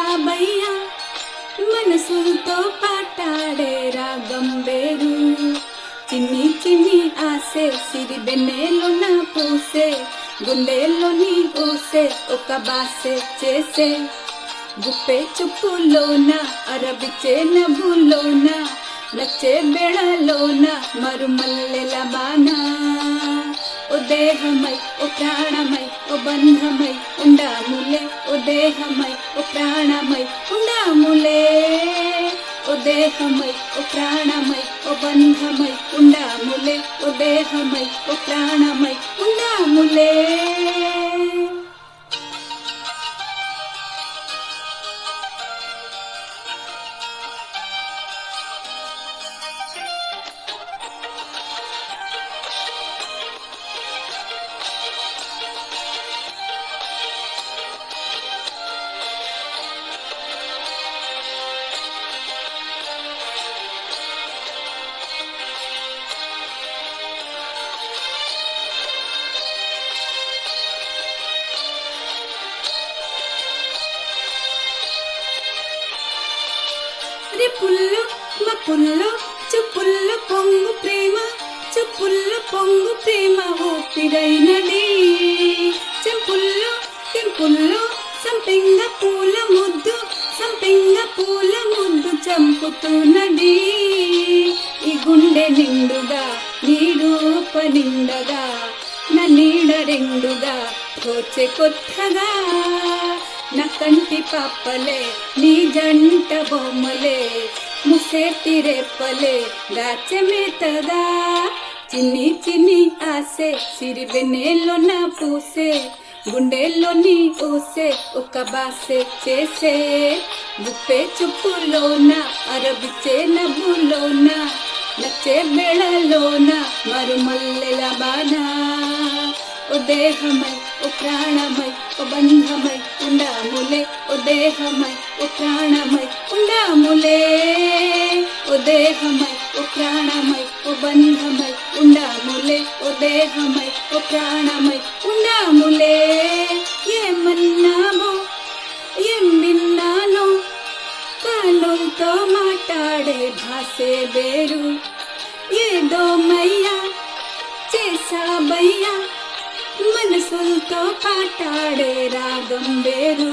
చేసావయ్యా మనసులతో పాటాడే రాగం వేరు చిన్ని చిన్ని ఆసే సిరి బెన్నెలోన పూసే గుండెల్లోని ఊసే ఒక బాసే చేసే గుప్పే చుప్పులోన అరబిచ్చే నవ్వులోన నచ్చే బెళలోన మరుమల్లెల బానా ఓ దేహమై ఓ ప్రాణమై ఓ బంధమై ఉండాములే ఓ దేహమై ఓ ప్రాణమై ఉండాములే ఓ దేహమై ఓ ప్రాణమై ఓ బంధమై ఉండాములే ఓ దేహమై ఓ ప్రాణమై ఉండాములే పుల్లు మా పుల్లు చుప్పుల్లో పొంగు ప్రేమ చుప్పుల్లో పొంగు ప్రేమ ఊపిరైనది చెంపుల్లో కెంపుల్లో సంపెంగ పూల ముద్దు సంపెంగ పూల ముద్దు చంపుతున్నది ఈ గుండె నిండుగా నీ రూప నిండగా నా నీడ రెండుగా తోచే కొత్తగా నా కంటి పాపలే నీ జంట బొమ్మలే ముసేటి రేపలే దాచె మేతగా చిన్ని చిన్ని ఆసే సిరి బెన్నెలోన పూసే గుండెల్లోని ఊసే ఒక బాసే చేసే గుప్పే చుప్పులోన అరబిచ్చే నవ్వులోన నచ్చే బెళలోన మరుమల్లెల బానా ఓ దేహమై ఓ ప్రాణమై ఓ బంధమై ఉండాములే ఓ దేహమై ఓ ప్రాణమై ఉండాములే ఓ దేహమై ఓ ప్రాణమై ఓ బంధమై ఉండాములే ఓ దేహమై ఓ ప్రాణమై ఉండాములే ఏమన్నామో ఏం విన్నానో కానులతో మాట్లాడే భాషే వేరు ఏదో మయ్యా చేసావయ్యా మనసులతో పాటాడే రాగం వేరు